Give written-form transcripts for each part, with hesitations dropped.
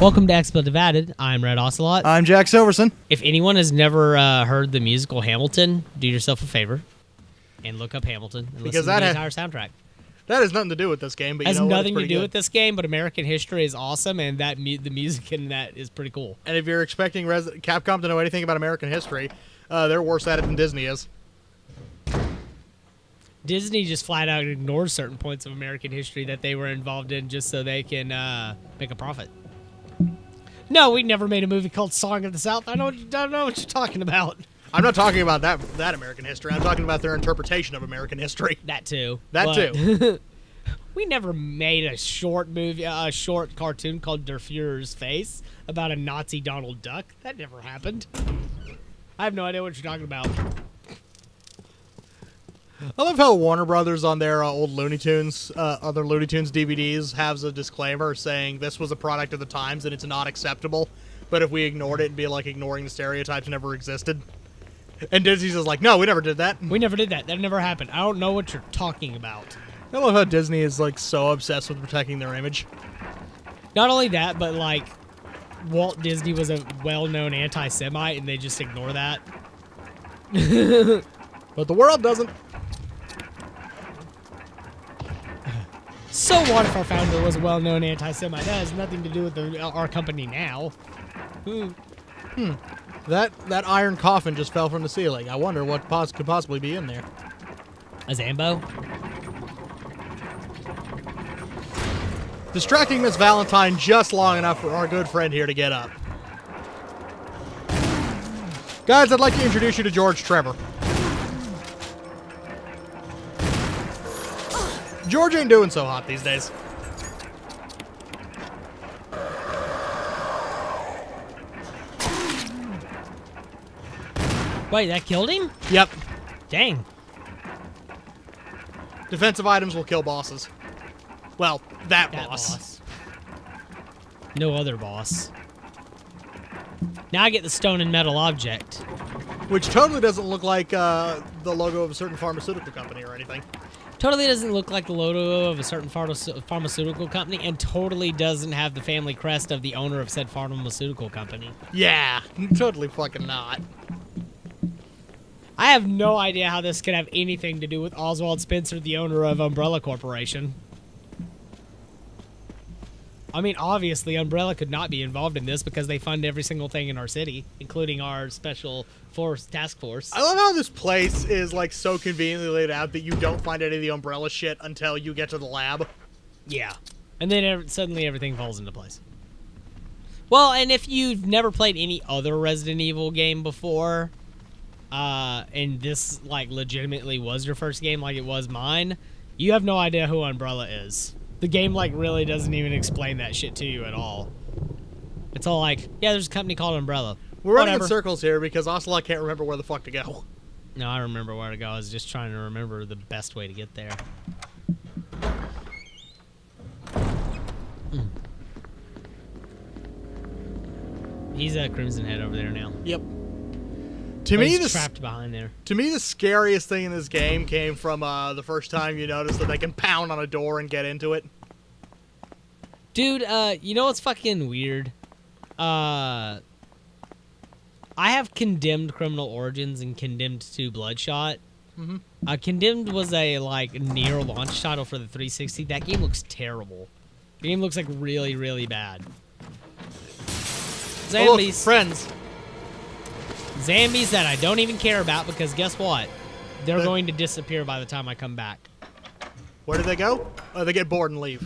Welcome to Expletive Added. I'm Red Ocelot. I'm Jack Silverson. If anyone has never heard the musical Hamilton, do yourself a favor and look up Hamilton and listen to the entire soundtrack. That has nothing to do with this game, but has nothing to do with this game, but American history is awesome, and that the music in that is pretty cool. And if you're expecting Capcom to know anything about American history, they're worse at it than Disney is. Disney just flat out ignores certain points of American history that they were involved in just so they can make a profit. No, we never made a movie called Song of the South. I don't know what you're talking about. I'm not talking about that American history. I'm talking about their interpretation of American history. That too. Too. We never made a short movie, a short cartoon called Der Fuhrer's Face about a Nazi Donald Duck. That never happened. I have no idea what you're talking about. I love how Warner Brothers on their old Looney Tunes, other Looney Tunes DVDs has a disclaimer saying this was a product of the times and it's not acceptable. But if we ignored it, it'd be like ignoring the stereotypes never existed. And Disney's just like, no, we never did that. We never did that. That never happened. I don't know what you're talking about. I love how Disney is like so obsessed with protecting their image. Not only that, but like Walt Disney was a well-known anti-Semite, and they just ignore that. But the world doesn't. So what if our founder was a well-known anti-Semite? That has nothing to do with our company now. That iron coffin just fell from the ceiling. I wonder what could possibly be in there. A Zambo? Distracting Miss Valentine just long enough for our good friend here to get up. Guys, I'd like to introduce you to George Trevor. George ain't doing so hot these days. Wait, that killed him? Yep. Dang. Defensive items will kill bosses. Well, that boss. No other boss. Now I get the stone and metal object. Which totally doesn't look like the logo of a certain pharmaceutical company or anything. Totally doesn't look like the logo of a certain pharmaceutical company, and totally doesn't have the family crest of the owner of said pharmaceutical company. Yeah, totally fucking not. I have no idea how this could have anything to do with Oswald Spencer, the owner of Umbrella Corporation. I mean, obviously, Umbrella could not be involved in this because they fund every single thing in our city, including our special task force. I love how this place is, like, so conveniently laid out that you don't find any of the Umbrella shit until you get to the lab. Yeah. And then suddenly everything falls into place. Well, and if you've never played any other Resident Evil game before, and this, like, legitimately was your first game like it was mine, you have no idea who Umbrella is. The game, like, really doesn't even explain that shit to you at all. It's all like, yeah, there's a company called Umbrella. We're running in circles here because Ocelot can't remember where the fuck to go. No, I remember where to go. I was just trying to remember the best way to get there. He's a Crimson Head over there now. Yep. He's trapped behind there. To me, the scariest thing in this game came from the first time you notice that they can pound on a door and get into it. Dude, you know what's fucking weird? I have Condemned Criminal Origins and Condemned 2 Bloodshot. Mm-hmm. Condemned was a, like, near launch title for the 360. That game looks terrible. The game looks, like, really, really bad. Zombies. Friends. Zombies that I don't even care about because guess what? They're going to disappear by the time I come back. Where do they go? Oh, they get bored and leave.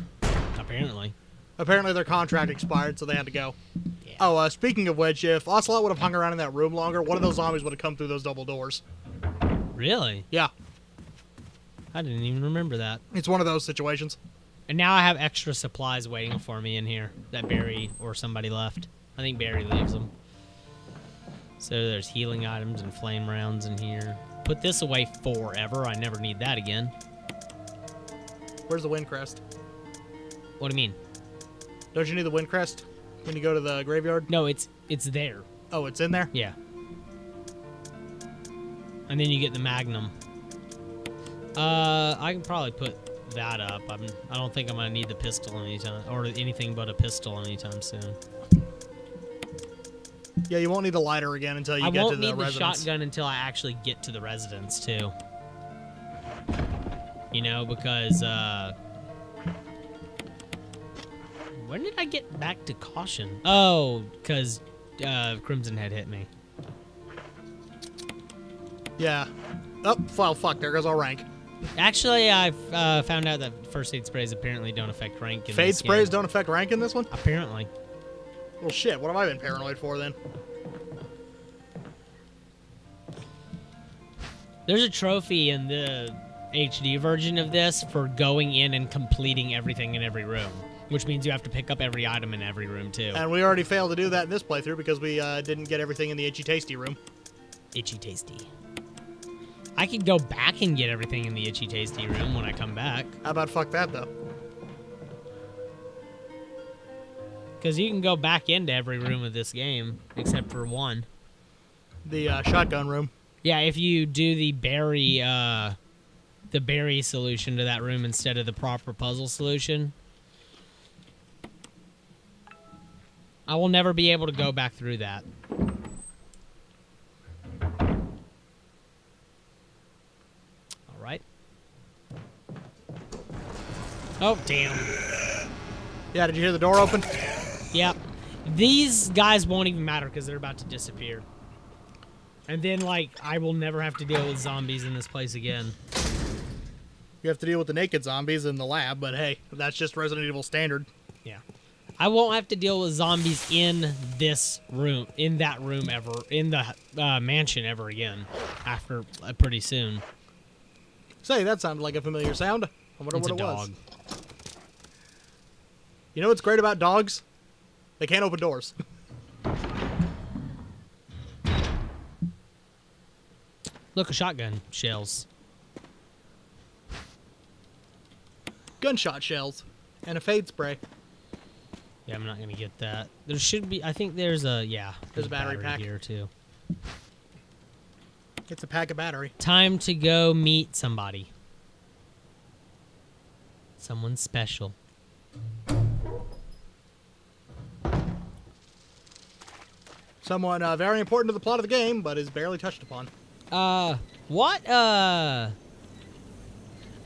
Apparently. Apparently their contract expired, so they had to go. Yeah. Oh, speaking of which, if Ocelot would have hung around in that room longer, one of those zombies would have come through those double doors. Really? Yeah. I didn't even remember that. It's one of those situations. And now I have extra supplies waiting for me in here that Barry or somebody left. I think Barry leaves them. So there's healing items and flame rounds in here. Put this away forever. I never need that again. Where's the wind crest? What do you mean? Don't you need the wind crest when you go to the graveyard? No, it's there. Oh, it's in there? Yeah. And then you get the Magnum. I can probably put that up. I don't think I'm gonna need the pistol anytime, or anything but a pistol anytime soon. Yeah, you won't need the lighter again until you get to the residence. I won't need the shotgun until I actually get to the residence, too. You know, because, when did I get back to caution? Oh, because, Crimson Head hit me. Yeah. Oh, well, fuck, there goes our rank. Actually, I've found out that first aid sprays apparently don't affect rank in Fade this sprays game. don't affect rank in this one? Apparently. Well, shit, what have I been paranoid for, then? There's a trophy in the HD version of this for going in and completing everything in every room, which means you have to pick up every item in every room, too. And we already failed to do that in this playthrough because we didn't get everything in the Itchy Tasty room. Itchy Tasty. I could go back and get everything in the Itchy Tasty room when I come back. How about fuck that, though? Because you can go back into every room of this game, except for one. The shotgun room. Yeah, if you do the berry solution to that room instead of the proper puzzle solution. I will never be able to go back through that. Alright. Oh, damn. Yeah, did you hear the door open? Yep. These guys won't even matter because they're about to disappear. And then, like, I will never have to deal with zombies in this place again. You have to deal with the naked zombies in the lab, but hey, that's just Resident Evil standard. Yeah. I won't have to deal with zombies in this room, in that room ever, in the mansion ever again, after pretty soon. Say, that sounded like a familiar sound. I wonder It's what a it dog. was. You know what's great about dogs? They can't open doors. Look, a shotgun shells. Gunshot shells. And a fade spray. Yeah, I'm not gonna get that. There should be. I think there's a There's a battery pack here too. It's a pack of battery. Time to go meet somebody. Someone special. Someone very important to the plot of the game, but is barely touched upon. What? I've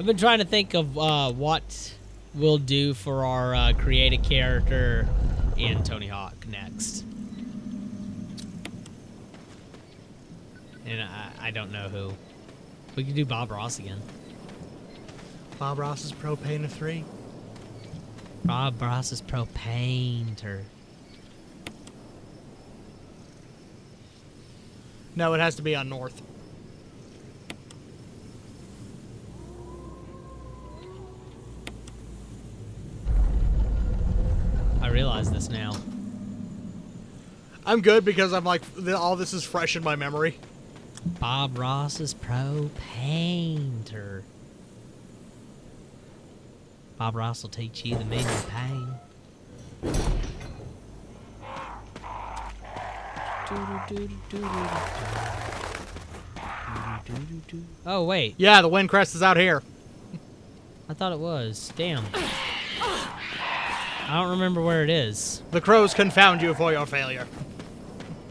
been trying to think of what we'll do for our create a character in Tony Hawk next. And I don't know who. We could do Bob Ross again. Bob Ross's Propane of 3. Bob Ross's Pro Painter. No, it has to be on North. I realize this now. I'm good because I'm like, all this is fresh in my memory. Bob Ross's Pro Painter. Bob Ross will teach you the meaning of pain. Oh, wait. Yeah, the wind crest is out here. I thought it was. Damn. I don't remember where it is. The crows confound you for your failure.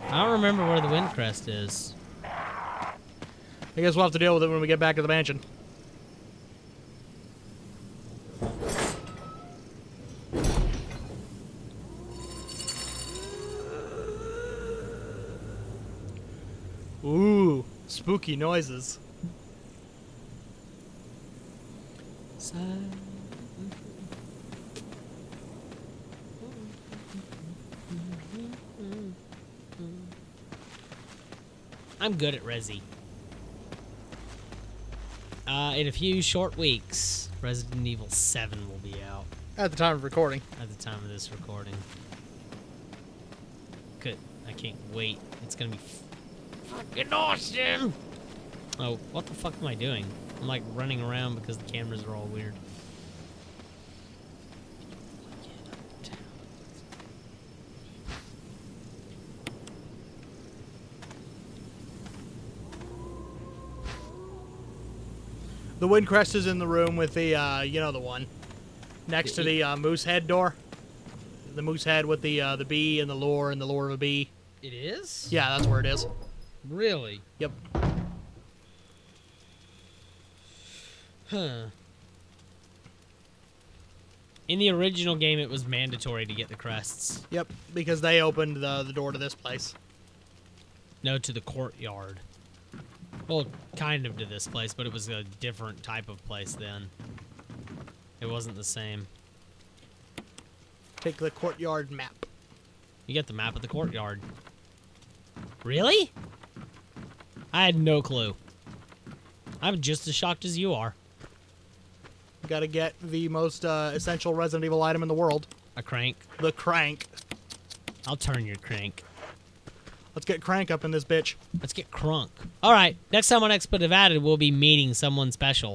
I don't remember where the wind crest is. I guess we'll have to deal with it when we get back to the mansion. Ooh, spooky noises. I'm good at Resi. In a few short weeks, Resident Evil 7 will be out At the time of recording. at the time of this recording. Good. I can't wait. It's gonna be fucking awesome! Oh, what the fuck am I doing? I'm like running around because the cameras are all weird. The wind crest is in the room with the, you know the one. Next to the moose head door. The moose head with the bee and the lure of a bee. It is? Yeah, that's where it is. Really? Yep. Huh. In the original game, it was mandatory to get the crests. Yep, because they opened the door to this place. No, to the courtyard. Well, kind of to this place, but it was a different type of place then. It wasn't the same. Take the courtyard map. You get the map of the courtyard. Really? I had no clue. I'm just as shocked as you are. Gotta get the most essential Resident Evil item in the world. A crank. The crank. I'll turn your crank. Let's get crank up in this bitch. Let's get crunk. All right, next time on Expletive Added, we'll be meeting someone special.